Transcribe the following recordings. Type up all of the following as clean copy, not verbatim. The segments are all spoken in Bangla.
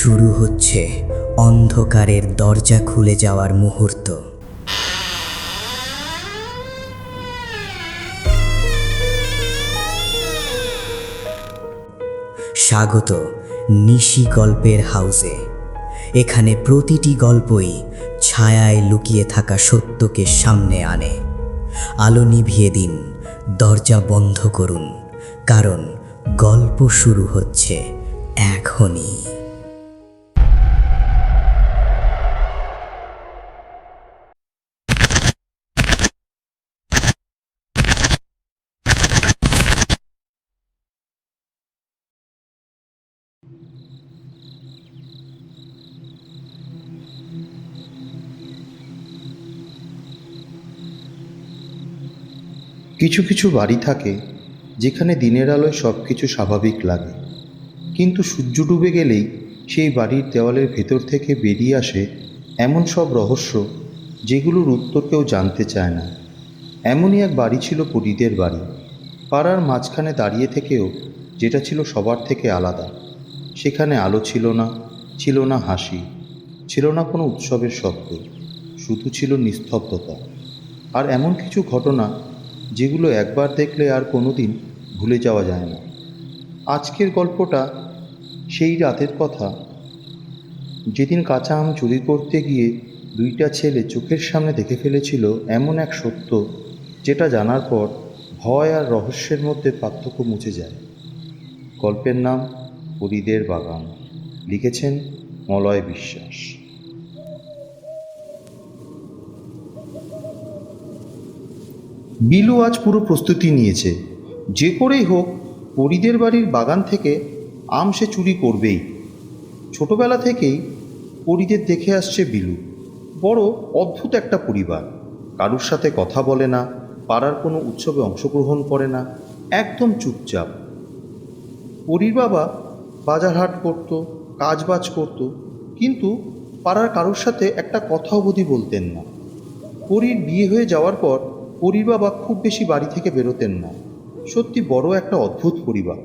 শুরু হচ্ছে অন্ধকারের দরজা খুলে যাওয়ার মুহূর্ত। স্বাগত নিশি গল্পের হাউসে। এখানে প্রতিটি গল্পই ছায়ায় লুকিয়ে থাকা সত্যকে সামনে আনে। আলো নিভিয়ে দিন, দরজা বন্ধ করুন, কারণ গল্প শুরু হচ্ছে এখনই। কিছু কিছু বাড়ি থাকে যেখানে দিনের আলোয় সব কিছু স্বাভাবিক লাগে, কিন্তু সূর্য ডুবে গেলেই সেই বাড়ির দেওয়ালের ভেতর থেকে বেরিয়ে আসে এমন সব রহস্য যেগুলোর উত্তর কেউ জানতে চায় না। এমনই এক বাড়ি ছিল পরীদের বাড়ি। পাড়ার মাঝখানে দাঁড়িয়ে থেকেও যেটা ছিল সবার থেকে আলাদা। সেখানে আলো ছিল না, ছিল না হাসি, ছিল না কোনো উৎসবের শব্দ, শুধু ছিল নিস্তব্ধতা আর এমন কিছু ঘটনা যেগুলো একবার দেখলে আর কোনো দিন ভুলে যাওয়া যায় না। আজকের গল্পটা সেই রাতের কথা, যেদিন কাঁচা আম চুরি করতে গিয়ে দুইটা ছেলে চোখের সামনে দেখে ফেলেছিল এমন এক সত্য যেটা জানার পর ভয় আর রহস্যের মধ্যে পার্থক্য মুছে যায়। গল্পের নাম পরীদের বাগান। লিখেছেন মলয় বিশ্বাস। বিলু আজ পুরো প্রস্তুতি নিয়েছে। যে করেই হোক পরীদের বাড়ির বাগান থেকে আম সে চুরি করবেই। ছোটবেলা থেকেই পরীদের দেখে আসছে বিলু। বড় অদ্ভুত একটা পরিবার। কারুর সাথে কথা বলে না, পাড়ার কোনো উৎসবে অংশগ্রহণ করে না, একদম চুপচাপ। পরীর বাবা বাজার হাট করতো, কাজবাজ করতো, কিন্তু পাড়ার কারুর সাথে একটা কথা অবধি বলতেন না। পরীর বিয়ে হয়ে যাওয়ার পর পরীর বাবা খুব বেশি বাড়ি থেকে বেরোতেন না। সত্যি বড় একটা অদ্ভুত পরিবার।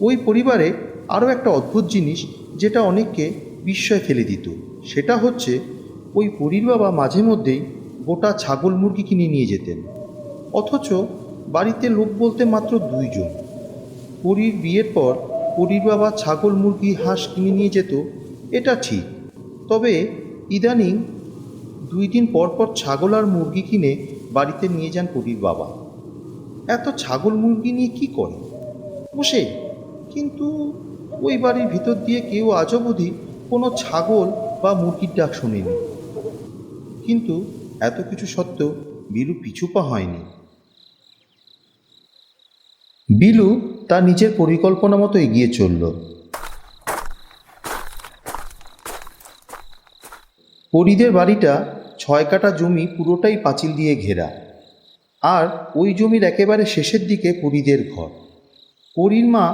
ওই পরিবারে আরও একটা অদ্ভুত জিনিস যেটা অনেককে বিস্ময়ে ফেলে দিত, সেটা হচ্ছে ওই পরীর বাবা মাঝে মধ্যেই গোটা ছাগল মুরগি কিনে নিয়ে যেতেন, অথচ বাড়িতে লোক বলতে মাত্র 2 জন। পরীর বিয়ের পর পরীর বাবা ছাগল মুরগি হাঁস কিনে নিয়ে যেত, এটা ঠিক। তবে ইদানিং 2 দিন পর পর ছাগল আর মুরগি কিনে বাড়িতে নিয়ে যান পরীর বাবা। এত ছাগল মুরগি নিয়ে কি করে বসে? কিন্তু ওই বাড়ির ভিতর দিয়ে কেউ আজ অবধি কোনো ছাগল বা মুরগির ডাক শোনেনি। কিন্তু এত কিছু সত্ত্বেও বিলু পিছুপা হয়নি। বিলু তার নিজের পরিকল্পনা মতো এগিয়ে চলল। পরীদের বাড়িটা 6 কাঠা জমি, পুরোটাই পাঁচিল দিয়ে ঘেরা। আর ওই জমির একেবারে শেষের দিকে পরীদের ঘর। পরীর মা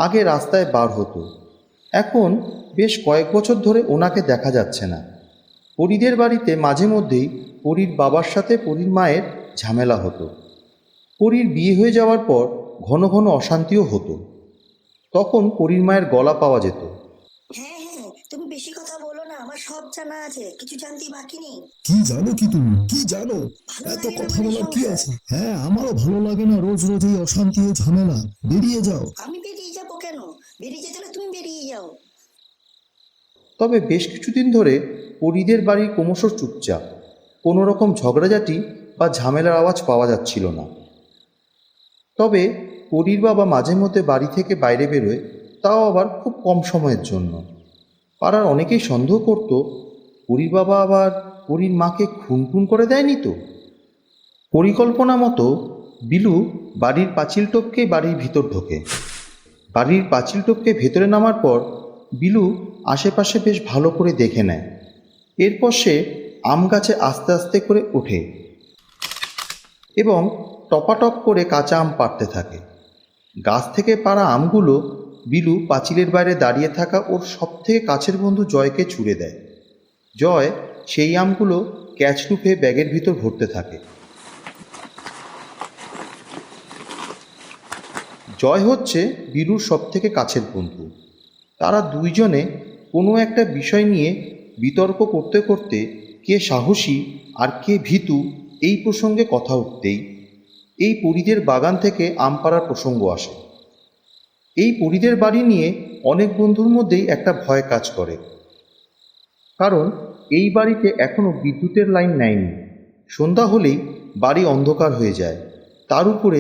আগে রাস্তায় বার হতো, এখন বেশ কয়েক বছর ধরে ওনাকে দেখা যাচ্ছে না। পরীদের বাড়িতে মাঝে মধ্যেই পরীর বাবার সাথে পরীর মায়ের ঝামেলা হতো। পরীর বিয়ে হয়ে যাওয়ার পর ঘন ঘন অশান্তিও হতো। তখন পরীর মায়ের গলা পাওয়া যেত। হ্যাঁ হ্যাঁ, তুমি বেশি কথা বলো না, আমার সব জানা আছে, কিছু জানতে বাকি নেই। কি জানো কি তুমি কি জানো? ভালো এত লাগে না কথা আমার এই বলার কি সংসার। আছে? হ্যাঁ, আমারও ভালো লাগে না রোজ রোজ এই অশান্তি ও ঝামেলা। বেরিয়ে যাও। আমি বেরিয়ে যাবো কেন? বেরিয়ে যেতে হলে তুমি বেরিয়ে যাও। তবে বেশ কিছুদিন ধরে পরীদের বাড়ির ক্রমশ চুপচাপ। কোনো রকম ঝগড়াঝাটি বা ঝামেলার আওয়াজ পাওয়া যাচ্ছিল না। তবে পরীর বাবা মাঝে মধ্যে বাড়ি থেকে বাইরে বেরোয়, তাও আবার খুব কম সময়ের জন্য। পাড়ার অনেকেই সন্দেহ করত পরীর বাবা আবার পরীর মাকে খুন করে দেয়নি তো। পরিকল্পনা মতো বিলু বাড়ির পাঁচিল টপকে বাড়ির ভিতর ঢোকে। বাড়ির পাঁচিল টপকে ভেতরে নামার পর বিলু আশেপাশে বেশ ভালো করে দেখে নেয়। এরপর সে আম গাছে আস্তে আস্তে করে ওঠে এবং টপাটপ করে কাঁচা আম পাড়তে থাকে। গাছ থেকে পাড়া আমগুলো বিলু পাঁচিলের বাইরে দাঁড়িয়ে থাকা ওর সবথেকে কাছের বন্ধু জয়কে ছুঁড়ে দেয়। জয় সেই আমগুলো ক্যাচ রূপে ব্যাগের ভিতর ভরতে থাকে। জয় হচ্ছে বিলুর সবথেকে কাছের বন্ধু। তারা দুইজনে কোনো একটা বিষয় নিয়ে বিতর্ক করতে করতে কে সাহসী আর কে ভীতু এই প্রসঙ্গে কথা উঠতেই এই পরীদের বাগান থেকে আম পাড়ার প্রসঙ্গ আসে। এই পরীদের বাড়ি নিয়ে অনেক বন্ধুর মধ্যেই একটা ভয় কাজ করে, কারণ এই বাড়িতে এখনও বিদ্যুতের লাইন নেয়নি। সন্ধ্যা হলেই বাড়ি অন্ধকার হয়ে যায়। তার উপরে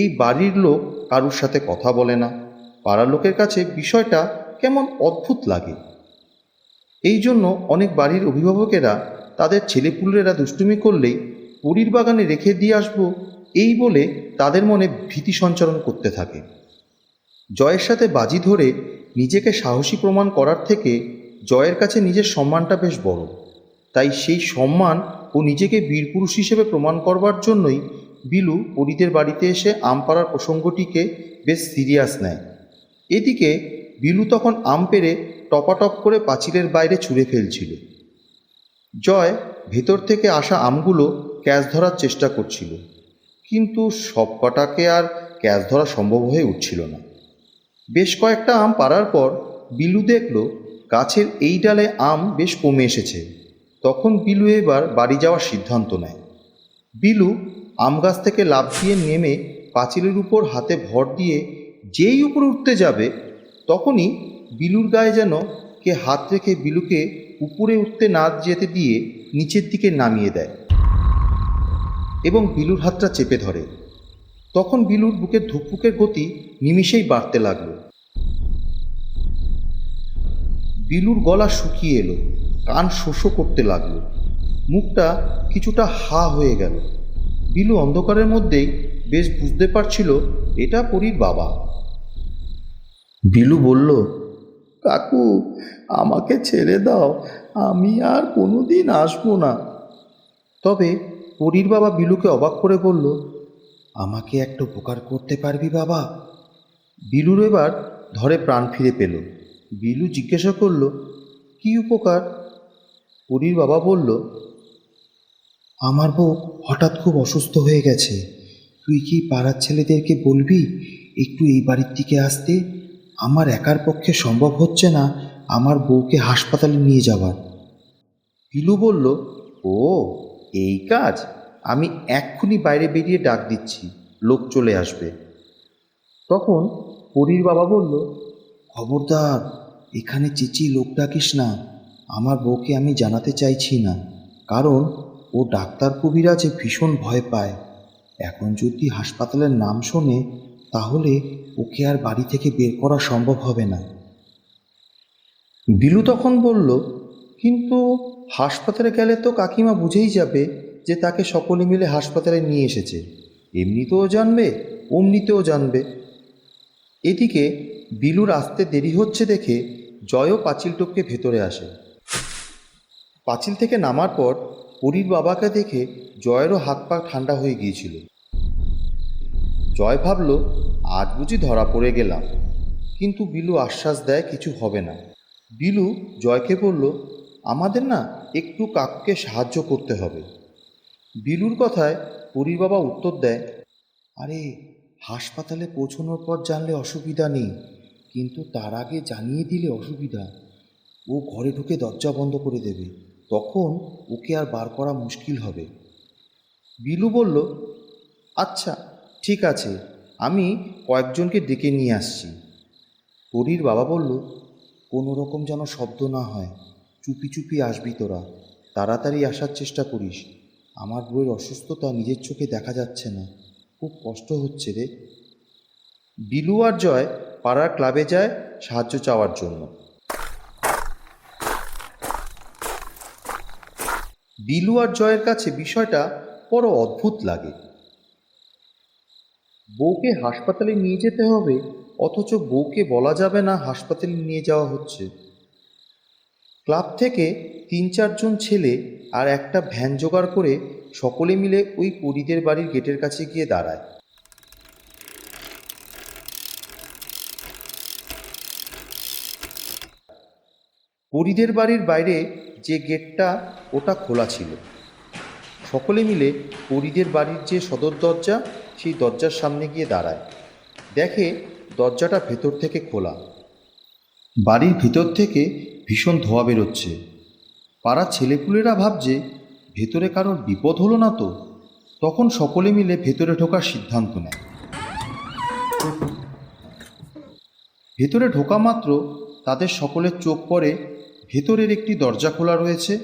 এই বাড়ির লোক কারুর সাথে কথা বলে না। পাড়ার লোকের কাছে বিষয়টা কেমন অদ্ভুত লাগে। এই জন্য অনেক বাড়ির অভিভাবকেরা তাদের ছেলেপুলেরা দুষ্টুমি করলেই পরীর বাগানে রেখে দিয়ে আসবো এই বলে তাদের মনে ভীতি সঞ্চারণ করতে থাকে। জয়ের সাথে বাজি ধরে নিজেকে সাহসী প্রমাণ করার থেকে জয়ের কাছে নিজের সম্মানটা বেশ বড়। তাই সেই সম্মান ও নিজেকে বীরপুরুষ হিসেবে প্রমাণ করবার জন্যই বিলু পরীদের বাড়িতে এসে আম পাড়ার প্রসঙ্গটিকে বেশ সিরিয়াস নেয়। এদিকে বিলু তখন আম পেড়ে টপাটপ করে পাঁচিলের বাইরে ছুঁড়ে ফেলছিল। জয় ভেতর থেকে আসা আমগুলো ক্যাচ ধরার চেষ্টা করছিল, কিন্তু সব কটাকে আর ক্যাচ ধরা সম্ভব হয়ে উঠছিল না। বেশ কয়েকটা আম পাড়ার পর বিলু দেখল গাছের এই ডালে আম বেশ কমে এসেছে। তখন বিলু এবার বাড়ি যাওয়ার সিদ্ধান্ত নেয়। বিলু আম গাছ থেকে লাফ দিয়ে নেমে পাঁচিলের উপর হাতে ভর দিয়ে যেই উপরে উঠতে যাবে, তখনই বিলুর গায়ে যেন কে হাত রেখে বিলুকে উপরে উঠতে না যেতে দিয়ে নিচের দিকে নামিয়ে দেয় এবং বিলুর হাতটা চেপে ধরে। তখন বিলুর বুকের ধুকপুকের গতি নিমিষেই বাড়তে লাগল। বিলুর গলা শুকিয়ে এলো, কান শোষো করতে লাগলো, মুখটা কিছুটা হা হয়ে গেল। বিলু অন্ধকারের মধ্যেই বেশ বুঝতে পারছিল এটা পরীর বাবা। বিলু বলল, কাকু, আমাকে ছেড়ে দাও, আমি আর কোনোদিন আসবো না। তবে পরীর বাবা বিলুকে অবাক করে বলল, আমাকে একটা উপকার করতে পারবি বাবা? বিলুর এবার ধরে প্রাণ ফিরে পেল। বিলু জিজ্ঞাসা করল, কি উপকার? পরীর বাবা বলল, আমার বউ হঠাৎ খুব অসুস্থ হয়ে গেছে। তুই কি পাড়ার ছেলেদেরকে বলবি একটু এই বাড়ির দিকে আসতে? আমার একার পক্ষে সম্ভব হচ্ছে না আমার বউকে হাসপাতালে নিয়ে যাওয়ার। বিলু বলল, ও এই কাজ, আমি এক্ষুনি বাইরে বেরিয়ে ডাক দিচ্ছি, লোক চলে আসবে। তখন পরীর বাবা বলল, খবরদার এখানে চেঁচিয়ে লোক ডাকিস না। আমার বউকে আমি জানাতে চাইছি না, কারণ ও ডাক্তার কবিরাজে ভীষণ ভয় পায়। এখন যদি হাসপাতালের নাম শোনে তাহলে ওকে আর বাড়ি থেকে বের করা সম্ভব হবে না। বিলু তখন বলল, কিন্তু হাসপাতালে গেলে তো কাকিমা বুঝেই যাবে যে তাকে সকলে মিলে হাসপাতালে নিয়ে এসেছে। এমনিতেও জানবে, অমনিতেও জানবে। এদিকে বিলুর আসতে দেরি হচ্ছে দেখে জয়ও পাঁচিল টপকে ভেতরে আসে। পাঁচিল থেকে নামার পর পরীর বাবাকে দেখে জয়েরও হাত পা ঠান্ডা হয়ে গিয়েছিল। জয় ভাবল, আজ বুঝি ধরা পড়ে গেলাম, কিন্তু বিলু আশ্বাস দেয় কিছু হবে না। বিলু জয়কে বলল, আমাদের না একটু কাকুকে সাহায্য করতে হবে। বিলুর কথায় পরীর বাবা উত্তর দেয়, আরে হাসপাতালে পৌঁছানোর পর জানলে অসুবিধা নেই, কিন্তু তার আগে জানিয়ে দিলে অসুবিধা। ও ঘরে ঢুকে দরজা বন্ধ করে দেবে, তখন ওকে আর বার করা মুশকিল হবে। বিলু বলল, আচ্ছা ঠিক আছে, আমি কয়েকজনকে ডেকে নিয়ে আসছি। পরীর বাবা বলল, কোনো রকম যেন শব্দ না হয়, চুপি চুপি আসবি তোরা, তাড়াতাড়ি আসার চেষ্টা করিস। আমার বউয়ের অসুস্থতা নিজের চোখে দেখা যাচ্ছে না, খুব কষ্ট হচ্ছে রে। বিলু আর জয় পাড়ার ক্লাবে যায় সাহায্য চাওয়ার জন্য। বিলু আর জয়ের কাছে বিষয়টা বড় অদ্ভুত লাগে। বউকে হাসপাতালে নিয়ে যেতে হবে, অথচ বউকে বলা যাবে না হাসপাতালে নিয়ে যাওয়া হচ্ছে। ক্লাব থেকে ৩-৪ জন ছেলে আর একটা ভ্যান জোগাড় করে সকলে মিলে ওই পরীদের বাড়ির গেটের কাছে গিয়ে দাঁড়ায়। পরীদের বাড়ির বাইরে যে গেটটা, ওটা খোলা ছিল। সকলে মিলে পরীদের বাড়ির যে সদর দরজা, সেই দরজার সামনে গিয়ে দাঁড়ায়। দেখে দরজাটা ভেতর থেকে খোলা। বাড়ির ভিতর থেকে ভীষণ ধোঁয়া বেরোচ্ছে। পাড়ার ছেলেপুলেরা ভাবছে ভেতরে কারোর বিপদ হলো না তো। তখন সকলে মিলে ভেতরে ঢোকার সিদ্ধান্ত নেয়। ভেতরে ঢোকা মাত্র তাদের সকলের চোখ পড়ে ভেতরের একটি দরজা খোলা রয়েছে,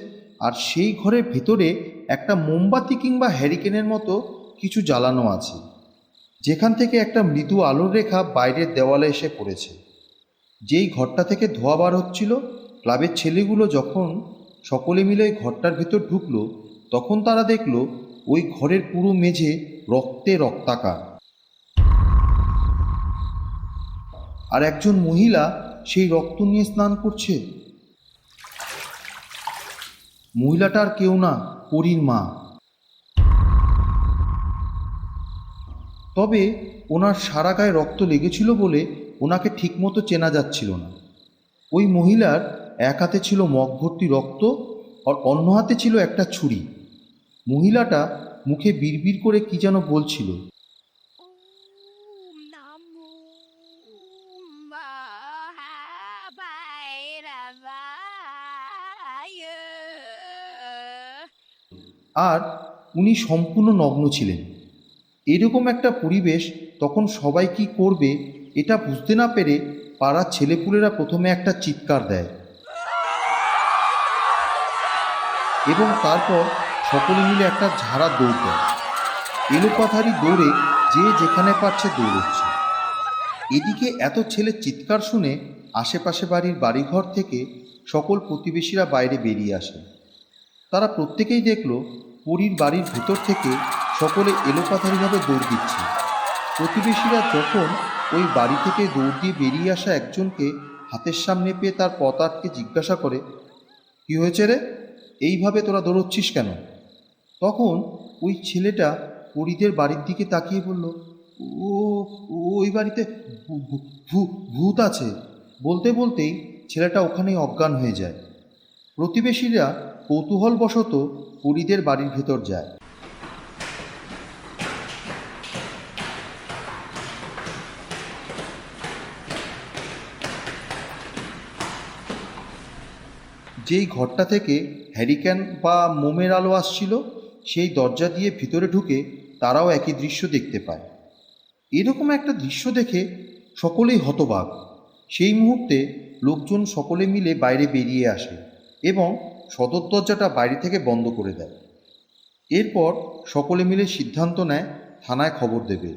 আর সেই ঘরের ভেতরে একটা মোমবাতি কিংবা হ্যারিকেনের মতো কিছু জ্বালানো আছে, যেখান থেকে একটা মৃদু আলোর রেখা বাইরের দেওয়ালে এসে পড়েছে। যেই ঘরটা থেকে ধোঁয়া বার হচ্ছিল, ক্লাবের ছেলেগুলো যখন সকলে মিলে ওই ঘরটার ভেতর ঢুকলো, তখন তারা দেখলো ওই ঘরের পুরো মেঝে রক্তে রক্তাকার। আর একজন মহিলা সেই রক্ত নিয়ে স্নান করছে। মহিলাটা আর কেউ না, পরীর মা। তবে ওনার সারা গায়ে রক্ত লেগেছিল বলে ওনাকে ঠিকমতো চেনা যাচ্ছিল না। ওই মহিলার এক হাতে ছিল মগ ভর্তি রক্ত, আর অন্য হাতে ছিল একটা ছুরি। মহিলাটা মুখে বিড়বিড় করে কি যেন বলছিল। ওম নমো মহাভৈরবায়। আর উনি সম্পূর্ণ নগ্ন ছিলেন। এরকম একটা পরিবেশ তখন সবাই কি করবে এটা বুঝতে না পেরে পাড়ার ছেলেপুলেরা প্রথমে একটা চিৎকার দেয়, এবং তারপর সকলে মিলে একটা ঝাড়া দৌড় দেয়। এলোপাথারি দৌড়ে যে যেখানে পারছে দৌড়চ্ছে। এদিকে এত ছেলের চিৎকার শুনে আশেপাশে বাড়িঘর থেকে সকল প্রতিবেশীরা বাইরে বেরিয়ে আসে। তারা প্রত্যেকেই দেখল পরীর বাড়ির ভেতর থেকে সকলে এলোপাথারিভাবে দৌড় দিচ্ছে। প্রতিবেশীরা যখন ওই বাড়ি থেকে দৌড় দিয়ে বেরিয়ে আসা একজনকে হাতের সামনে পেয়ে তার পথ আটকে জিজ্ঞাসা করে, কী হয়েছে রে, এইভাবে তোরা দৌড়চ্ছিস কেন? তখন ওই ছেলেটা পরীদের বাড়ির দিকে তাকিয়ে বলল, ও ওই বাড়িতে ভূত আছে। বলতে বলতেই ছেলেটা ওখানেই অজ্ঞান হয়ে যায়। প্রতিবেশীরা কৌতূহলবশত পরীদের বাড়ির ভেতর যায়। যেই ঘরটা থেকে হ্যারিকেন বা মোমের আলো আসছিল, সেই দরজা দিয়ে ভিতরে ঢুকে তারাও একই দৃশ্য দেখতে পায়। এরকম একটা দৃশ্য দেখে সকলেই হতবাক। সেই মুহূর্তে লোকজন সকলে মিলে বাইরে বেরিয়ে আসে এবং সদর দরজাটা বাইরে থেকে বন্ধ করে দেয়। এরপর সকলে মিলে সিদ্ধান্ত নেয় থানায় খবর দেবে।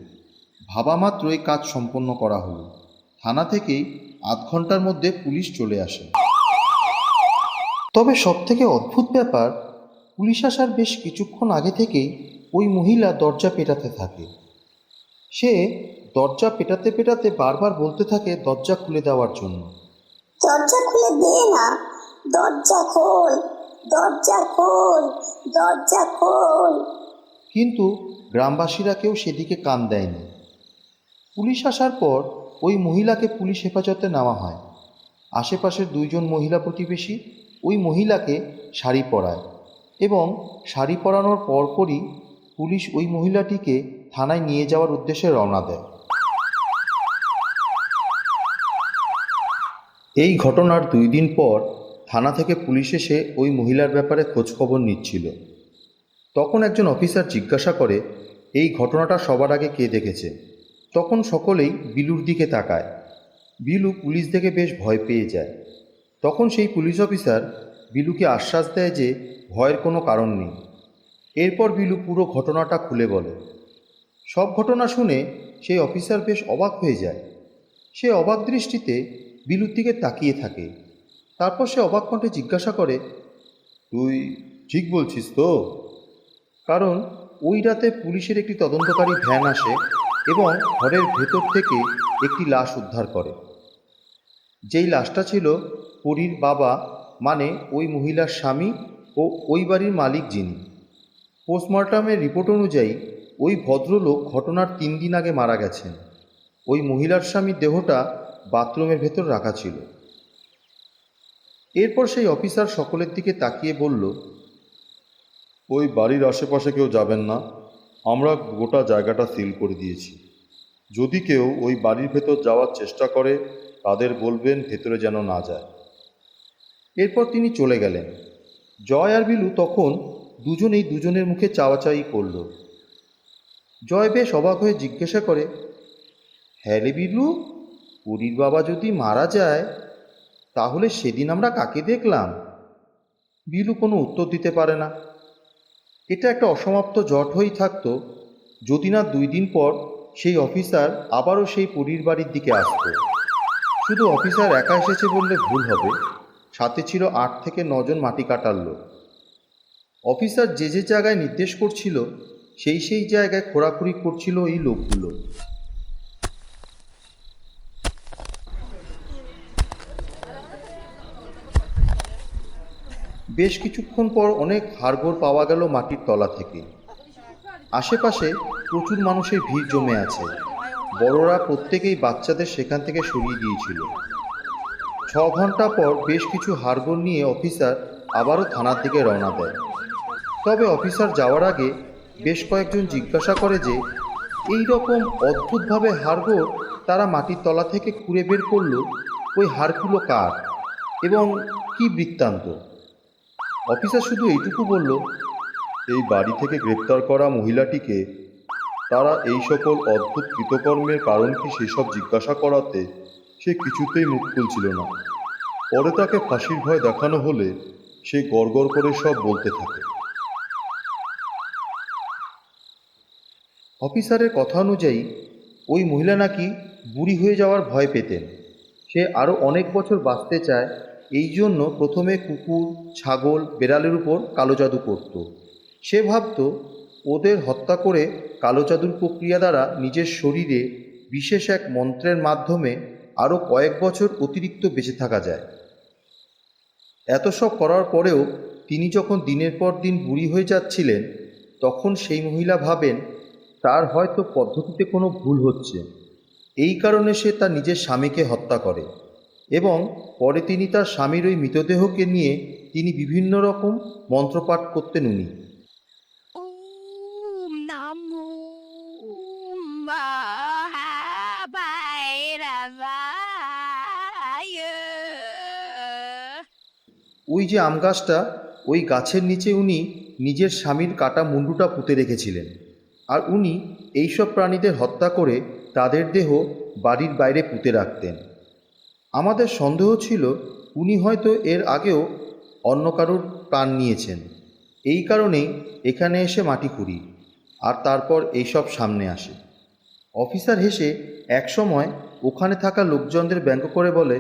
ভাবা মাত্রই কাজ সম্পন্ন করা হলো। থানা থেকেই আধ ঘন্টার মধ্যে পুলিশ চলে আসে। তবে সবথেকে অদ্ভুত ব্যাপার, পুলিশ আসার বেশ কিছুক্ষণ আগে থেকেই ওই মহিলা দরজা পেটাতে থাকে। সে দরজা পেটাতে পেটাতে বারবার বলতে থাকে দরজা খুলে দেওয়ার জন্য। দরজা খুলে দে না, দরজা খোল, দরজা খোল, দরজা খোল। কিন্তু গ্রামবাসীরা কেউ সেদিকে কান দেয়নি। পুলিশ আসার পর ওই মহিলাকে পুলিশ হেফাজতে নেওয়া হয়। আশেপাশের দুইজন মহিলা প্রতিবেশী ওই মহিলাকে শাড়ি পরায়, এবং শাড়ি পরানোর পরপরই পুলিশ ওই মহিলাটিকে থানায় নিয়ে যাওয়ার উদ্দেশ্যে রওনা দেয়। এই ঘটনার 2 দিন পর থানা থেকে পুলিশ এসে ওই মহিলার ব্যাপারে খোঁজখবর নিচ্ছিল। তখন একজন অফিসার জিজ্ঞাসা করে, এই ঘটনাটা সবার আগে কে দেখেছে? তখন সকলেই বিলুর দিকে তাকায়। বিলু পুলিশ দেখে বেশ ভয় পেয়ে যায়। তখন সেই পুলিশ অফিসার বিলুকে আশ্বাস দেয় যে ভয়ের কোনো কারণ নেই। এরপর বিলু পুরো ঘটনাটা খুলে বলে। সব ঘটনা শুনে সেই অফিসার বেশ অবাক হয়ে যায়। সে অবাক দৃষ্টিতে বিলুর দিকে তাকিয়ে থাকে। তারপর সে অবাক কণ্ঠে জিজ্ঞাসা করে, তুই ঠিক বলছিস তো? কারণ ওই রাতে পুলিশের একটি তদন্তকারী ভ্যান আসে এবং ঘরের ভেতর থেকে একটি লাশ উদ্ধার করে। যেই লাশটা ছিল পরীর বাবা, মানে ওই মহিলার স্বামী ও ওই বাড়ির মালিক যিনি। পোস্টমর্টমের রিপোর্ট অনুযায়ী ওই ভদ্রলোক ঘটনার 3 দিন আগে মারা গেছেন। ওই মহিলার স্বামীর দেহটা বাথরুমের ভেতর রাখা ছিল। এরপর সেই অফিসার সকলের দিকে তাকিয়ে বলল, ওই বাড়ির আশেপাশে কেউ যাবেন না। আমরা গোটা জায়গাটা সিল করে দিয়েছি। যদি কেউ ওই বাড়ির ভেতর যাওয়ার চেষ্টা করে তাদের বলবেন ভেতরে যেন না যায়। এরপর তিনি চলে গেলেন। জয় আর বিলু তখন দুজনেই দুজনের মুখে চাওয়াচাই করল। জয় বেশ অবাক হয়ে জিজ্ঞাসা করে, হ্যাঁ রে বিলু, পুরীর বাবা যদি মারা যায় তাহলে সেদিন আমরা কাকে দেখলাম? বিলু কোনো উত্তর দিতে পারে না। এটা একটা অসমাপ্ত জট হয়েই থাকতো যদি না 2 দিন পর সেই অফিসার আবারও সেই পুরীর বাড়ির দিকে আসতো। শুধু অফিসার একা এসেছে বললে ভুল হবে, সাথে ছিল 8 থেকে 9 জন মাটি কাটার লোক। অফিসার যে যে জায়গায় নির্দেশ করছিল সেই জায়গায় খোঁড়াখুড়ি করছিল এই লোকগুলো। বেশ কিছুক্ষণ পর অনেক হাড়গোড় পাওয়া গেল মাটির তলা থেকে। আশেপাশে প্রচুর মানুষের ভিড় জমে আছে। বড়রা প্রত্যেকেই বাচ্চাদের সেখান থেকে সরিয়ে দিয়েছিল। 6 ঘন্টা পর বেশ কিছু হাড়গোড় নিয়ে অফিসার আবারও থানার দিকে রওনা দেয়। তবে অফিসার যাওয়ার আগে বেশ কয়েকজন জিজ্ঞাসা করে যে এই রকম অদ্ভুতভাবে হাড়গোড় তারা মাটির তলা থেকে খুঁড়ে বের করলো, ওই হাড়গুলো কার এবং কি বৃত্তান্ত? অফিসার শুধু এইটুকু বলল, এই বাড়ি থেকে গ্রেপ্তার করা মহিলাটিকে তারা এই সকল অদ্ভুত কৃতকর্মের কারণ কি সেসব জিজ্ঞাসা করাতে সে কিছুতেই মুখ খুলছিল না। পরে তাকে ফাঁসির ভয় দেখানো হলে সে গড়গড় করে সব বলতে থাকে। অফিসারের কথা অনুযায়ী ওই মহিলা নাকি বুড়ি হয়ে যাওয়ার ভয় পেতেন। সে আরও অনেক বছর বাঁচতে চায়, এই জন্য প্রথমে কুকুর, ছাগল, বেড়ালের উপর কালো জাদু করত। সে ভাবত ওদের হত্যা করে কালো জাদুর প্রক্রিয়া দ্বারা নিজের শরীরে বিশেষ এক মন্ত্রের মাধ্যমে আরও কয়েক বছর অতিরিক্ত বেঁচে থাকা যায়। এত সব করার পরেও তিনি যখন দিনের পর দিন বুড়ি হয়ে যাচ্ছিলেন তখন সেই মহিলা ভাবেন তার হয়তো পদ্ধতিতে কোনো ভুল হচ্ছে। এই কারণে সে তার নিজের স্বামীকে হত্যা করে এবং পরে তিনি তার স্বামীর ওই মৃতদেহকে নিয়ে তিনি বিভিন্ন রকম মন্ত্রপাঠ করতেন। উনি ওম নমো মহাভৈরবায়। ওই যে আম গাছটা, ওই গাছের নিচে উনি নিজের স্বামীর কাটা মুন্ডুটা পুঁতে রেখেছিলেন। আর উনি এইসব প্রাণীদের হত্যা করে তাদের দেহ বাড়ির বাইরে পুঁতে রাখতেন। আমাদের সন্দেহ ছিল উনি হয়তো এর আগেও অন্য কারোর প্রাণ নিয়েছেন। এই কারণেই এখানে এসে মাটি খুঁড়ি আর তারপর এইসব সামনে আসে। অফিসার হেসে একসময় ওখানে থাকা লোকজনদের ব্যঙ্গ করে বলে,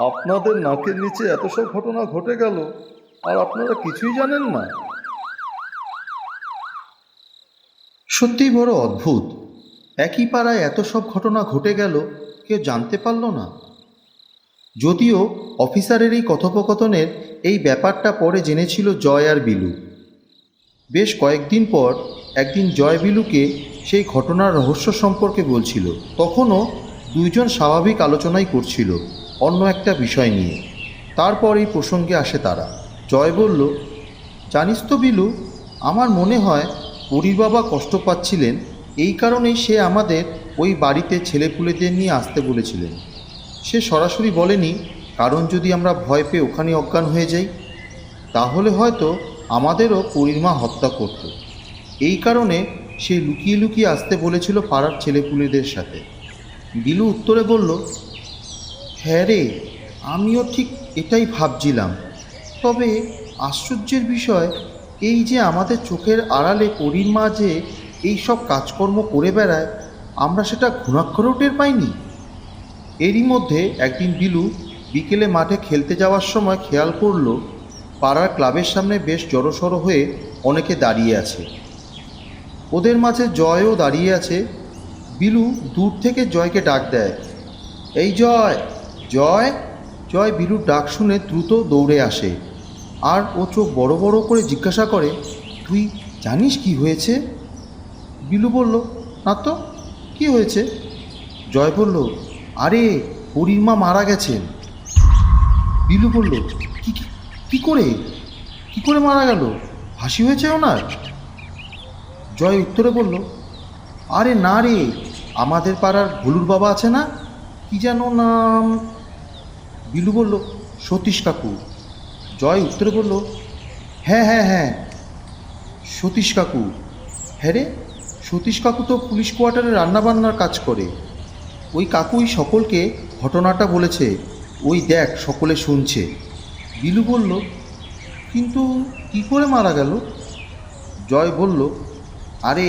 আপনাদের নাকের নিচে এত সব ঘটনা ঘটে গেল আর আপনারা কিছুই জানেন না। সত্যিই বড় অদ্ভুত, একই পাড়ায় এত সব ঘটনা ঘটে গেল, কেউ জানতে পারল না। যদিও অফিসারের এই কথোপকথনের এই ব্যাপারটা পরে জেনেছিল জয় আর বিলু। বেশ কয়েকদিন পর একদিন জয় বিলুকে সেই ঘটনার রহস্য সম্পর্কে বলছিল। তখনও দুইজন স্বাভাবিক আলোচনাই করছিল অন্য একটা বিষয় নিয়ে। তারপর এই প্রসঙ্গে আসে তারা। জয় বলল, জানিস তো বিলু, আমার মনে হয় পরীর বাবা কষ্ট পাচ্ছিলেন, এই কারণেই সে আমাদের ওই বাড়িতে ছেলেপুলেদের নিয়ে আসতে বলেছিলেন। সে সরাসরি বলেনি, কারণ যদি আমরা ভয় পেয়ে ওখানে অজ্ঞান হয়ে যাই তাহলে হয়তো আমাদেরও পরীর মা হত্যা করত। এই কারণে সে লুকিয়ে লুকিয়ে আসতে বলেছিল পাড়ার ছেলেপুলেদের সাথে। বিলু উত্তরে বলল, হ্যাঁ রে, আমিও ঠিক এটাই ভাবছিলাম। তবে আশ্চর্যের বিষয় এই যে আমাদের চোখের আড়ালে পরীর মা যে এই সব কাজকর্ম করে বেড়ায়, আমরা সেটা ঘুণাক্ষরেও টের পাইনি। এরই মধ্যে একদিন বিলু বিকেলে মাঠে খেলতে যাওয়ার সময় খেয়াল করল পাড়ার ক্লাবের সামনে বেশ জড়সড় হয়ে অনেকে দাঁড়িয়ে আছে। ওদের মাঝে জয়ও দাঁড়িয়ে আছে। বিলু দূর থেকে জয়কে ডাক দেয়, এই জয়, জয়। জয় বিলুর ডাক শুনে দ্রুত দৌড়ে আসে আর ও চোখ বড় বড় করে জিজ্ঞাসা করে, তুই জানিস কি হয়েছে? বিলু বলল, না তো, কি হয়েছে? জয় বলল, আরে পরীর মা মারা গেছেন। বিলু বলল, কি করে মারা গেল? ফাঁসি হয়েছে ওনার? জয় উত্তরে বলল, আরে না রে, আমাদের পাড়ার ভুলুর বাবা আছে না, কি যেন নাম? বিলু বলল, সতীশ কাকু। জয় উত্তরে বলল, হ্যাঁ হ্যাঁ হ্যাঁ, সতীশ কাকু। হ্যাঁ রে, সতীশ কাকু তো পুলিশ কোয়ার্টারে রান্নাবান্নার কাজ করে। ওই কাকুই সকলকে ঘটনাটা বলেছে, ওই দেখ সকলে শুনছে। বিলু বলল, কিন্তু কী করে মারা গেল? জয় বলল, আরে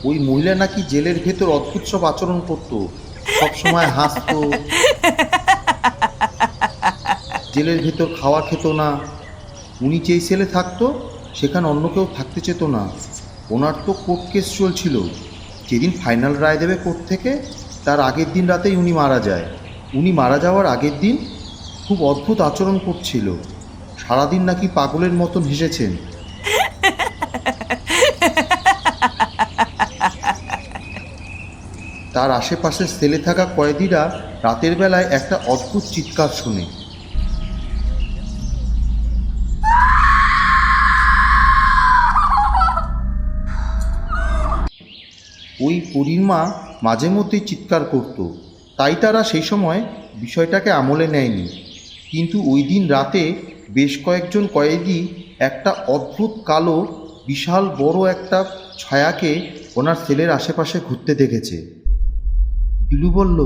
ওই মহিলা নাকি জেলের ভেতর অদ্ভুত সব আচরণ করতো, সবসময় হাসতো, জেলের ভেতর খাওয়া খেত না। উনি যেই সেলে থাকতো সেখানে অন্য কেউ থাকতে চেত না। ওনার তো কোর্ট কেস চলছিল, যেদিন ফাইনাল রায় দেবে কোর্ট থেকে তার আগের দিন রাতেই উনি মারা যায়। উনি মারা যাওয়ার আগের দিন খুব অদ্ভুত আচরণ করছিল, সারাদিন নাকি পাগলের মতন হেসেছেন। তার আশেপাশের সেলে থাকা কয়েদিরা রাতের বেলায় একটা অদ্ভুত চিৎকার শুনে। ওই পরীর মা মাঝে মধ্যেই চিৎকার করত, তাই তারা সেই সময় বিষয়টাকে আমলে নেয়নি। কিন্তু ওই দিন রাতে বেশ কয়েকজন কয়েদি একটা অদ্ভুত কালো বিশাল বড় একটা ছায়াকে ওনার সেলের আশেপাশে ঘুরতে দেখেছে। বিলু বলল,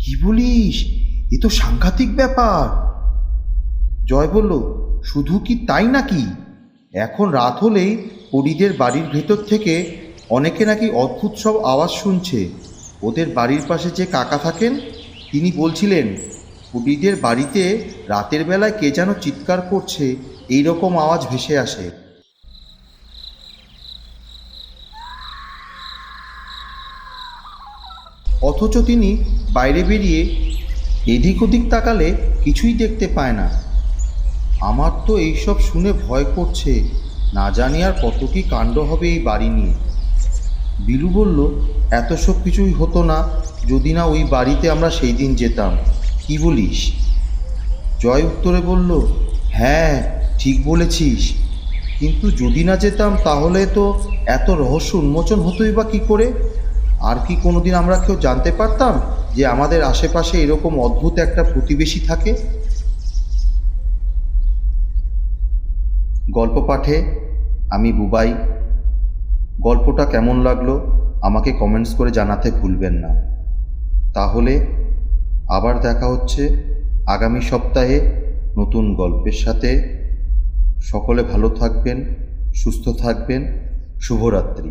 কি বলিস, এ তো সাংঘাতিক ব্যাপার। জয় বলল, শুধু কি তাই নাকি, এখন রাত হলেই পরীদের বাড়ির ভেতর থেকে অনেকে নাকি অদ্ভুত সব আওয়াজ শুনছে। ওদের বাড়ির পাশে যে কাকা থাকেন তিনি বলছিলেন পরীদের বাড়িতে রাতের বেলায় কে যেন চিৎকার করছে, এই রকম আওয়াজ ভেসে আসে। অথচ তিনি বাইরে বেরিয়ে এদিক ওদিক তাকালে কিছুই দেখতে পায় না। আমার তো এইসব শুনে ভয় করছে, না জানি আর কত কি কাণ্ড হবে এই বাড়ি নিয়ে। বিলু বলল, এত সব কিছুই হতো না যদি না ওই বাড়িতে আমরা সেই দিন যেতাম, কি বলিস? জয় উত্তরে বলল, হ্যাঁ ঠিক বলেছিস, কিন্তু যদি না যেতাম তাহলে তো এত রহস্য উন্মোচন হতোই বা কী করে? আর কি কোনোদিন আমরা কেউ জানতে পারতাম যে আমাদের আশেপাশে এরকম অদ্ভুত একটা প্রতিবেশী থাকে? গল্প পাঠে আমি বুবাই। গল্পটা কেমন লাগলো আমাকে কমেন্টস করে জানাতে ভুলবেন না। তাহলে আবার দেখা হচ্ছে আগামী সপ্তাহে নতুন গল্পের সাথে। সকলে ভালো থাকবেন, সুস্থ থাকবেন। শুভরাত্রি।